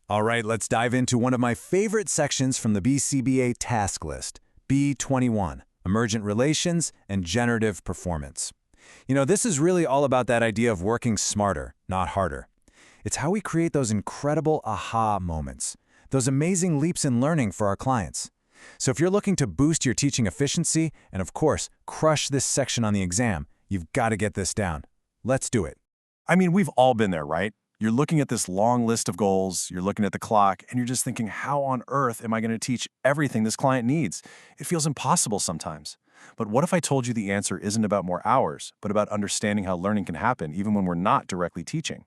All right, let's dive into one of my favorite sections from the BCBA task list, B.21, Emergent Relations and Generative Performance. This is really all about that idea of working smarter, not harder. It's how we create those incredible aha moments, those amazing leaps in learning for our clients. So if you're looking to boost your teaching efficiency and, of course, crush this section on the exam, you've got to get this down. Let's do it. I mean, we've all been there, right? You're looking at this long list of goals, you're looking at the clock, and you're just thinking, how on earth am I going to teach everything this client needs? It feels impossible sometimes. But what if I told you the answer isn't about more hours, but about understanding how learning can happen even when we're not directly teaching?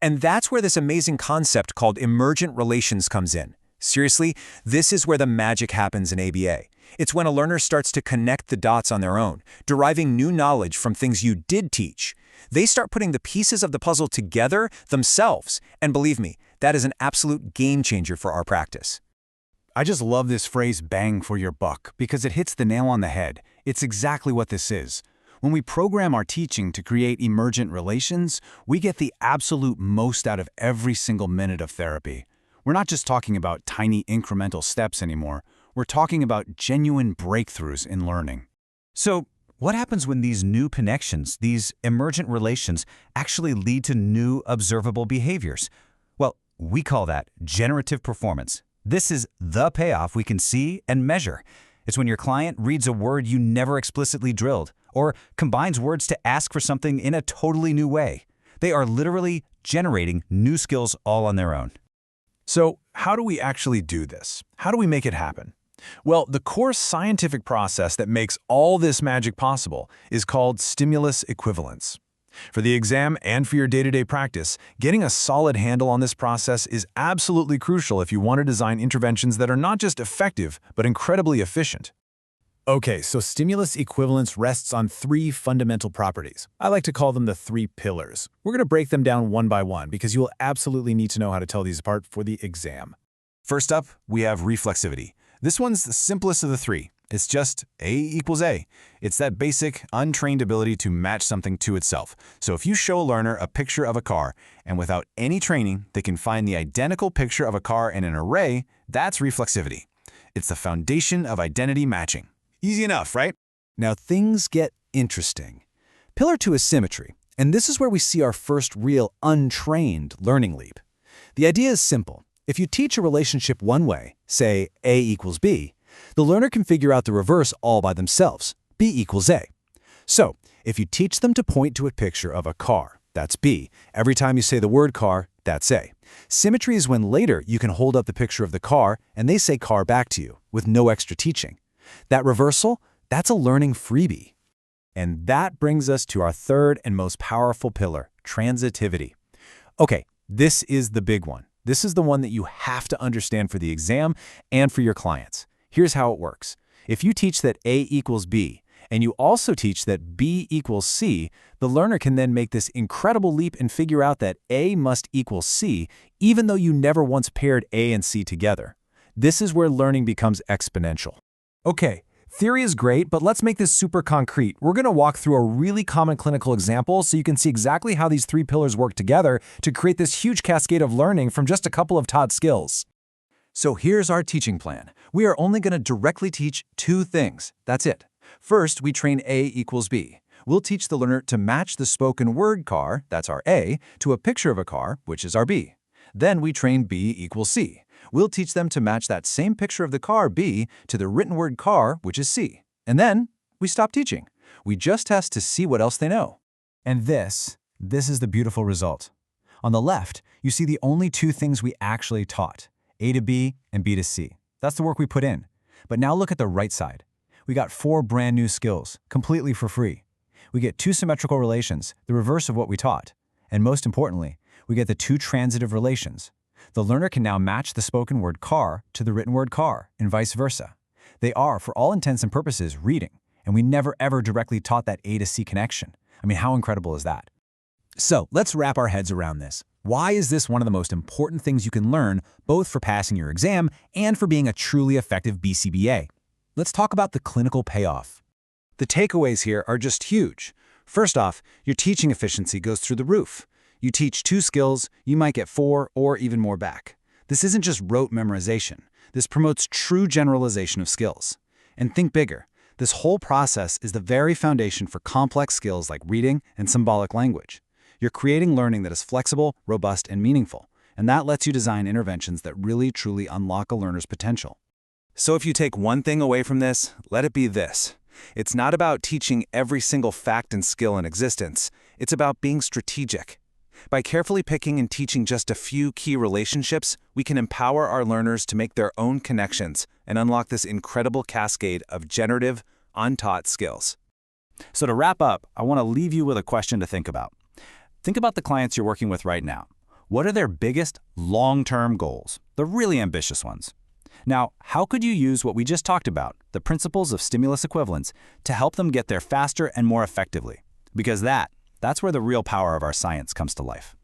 And that's where this amazing concept called Emergent Relations comes in. Seriously, this is where the magic happens in ABA. It's when a learner starts to connect the dots on their own, deriving new knowledge from things you did teach. They start putting the pieces of the puzzle together themselves, and believe me, that is an absolute game changer for our practice. I just love this phrase, bang for your buck, because it hits the nail on the head. It's exactly what this is. When we program our teaching to create emergent relations, we get the absolute most out of every single minute of therapy. We're not just talking about tiny incremental steps anymore. We're talking about genuine breakthroughs in learning. So, what happens when these new connections, these emergent relations, actually lead to new observable behaviors? Well, we call that generative performance. This is the payoff we can see and measure. It's when your client reads a word you never explicitly drilled, or combines words to ask for something in a totally new way. They are literally generating new skills all on their own. So, how do we actually do this? How do we make it happen? Well, the core scientific process that makes all this magic possible is called stimulus equivalence. For the exam and for your day-to-day practice, getting a solid handle on this process is absolutely crucial if you want to design interventions that are not just effective, but incredibly efficient. Okay, so stimulus equivalence rests on three fundamental properties. I like to call them the three pillars. We're going to break them down one by one because you will absolutely need to know how to tell these apart for the exam. First up, we have reflexivity. This one's the simplest of the three. It's just A equals A. It's that basic, untrained ability to match something to itself. So if you show a learner a picture of a car, and without any training, they can find the identical picture of a car in an array, that's reflexivity. It's the foundation of identity matching. Easy enough, right? Now things get interesting. Pillar 2 is symmetry, and this is where we see our first real untrained learning leap. The idea is simple. If you teach a relationship one way, say A equals B, the learner can figure out the reverse all by themselves, B equals A. So, if you teach them to point to a picture of a car, that's B. Every time you say the word car, that's A. Symmetry is when later you can hold up the picture of the car and they say car back to you, with no extra teaching. That reversal, that's a learning freebie. And that brings us to our third and most powerful pillar, transitivity. Okay, this is the big one. This is the one that you have to understand for the exam and for your clients. Here's how it works. If you teach that A equals B, and you also teach that B equals C, the learner can then make this incredible leap and figure out that A must equal C, even though you never once paired A and C together. This is where learning becomes exponential. Okay, theory is great, but let's make this super concrete. We're going to walk through a really common clinical example so you can see exactly how these three pillars work together to create this huge cascade of learning from just a couple of taught skills. So here's our teaching plan. We are only going to directly teach two things. That's it. First, we train A equals B. We'll teach the learner to match the spoken word car, that's our A, to a picture of a car, which is our B. Then we train B equals C. We'll teach them to match that same picture of the car, B, to the written word car, which is C. And then we stop teaching. We just test to see what else they know. And this is the beautiful result. On the left, you see the only two things we actually taught, A to B and B to C. That's the work we put in. But now look at the right side. We got 4 brand new skills, completely for free. We get 2 symmetrical relations, the reverse of what we taught. And most importantly, we get the 2 transitive relations. The learner can now match the spoken word car to the written word car, and vice versa. They are, for all intents and purposes, reading, and we never ever directly taught that A to C connection. I mean, how incredible is that? So let's wrap our heads around this. Why is this one of the most important things you can learn, both for passing your exam and for being a truly effective BCBA? Let's talk about the clinical payoff. The takeaways here are just huge. First off, your teaching efficiency goes through the roof. You teach 2 skills, you might get 4 or even more back. This isn't just rote memorization. This promotes true generalization of skills. And think bigger. This whole process is the very foundation for complex skills like reading and symbolic language. You're creating learning that is flexible, robust, and meaningful, and that lets you design interventions that really truly unlock a learner's potential. So if you take one thing away from this, let it be this. It's not about teaching every single fact and skill in existence. It's about being strategic. By carefully picking and teaching just a few key relationships, we can empower our learners to make their own connections and unlock this incredible cascade of generative, untaught skills. So to wrap up, I want to leave you with a question to think about. Think about the clients you're working with right now. What are their biggest long-term goals? The really ambitious ones. Now, how could you use what we just talked about, the principles of stimulus equivalence, to help them get there faster and more effectively? Because that's where the real power of our science comes to life.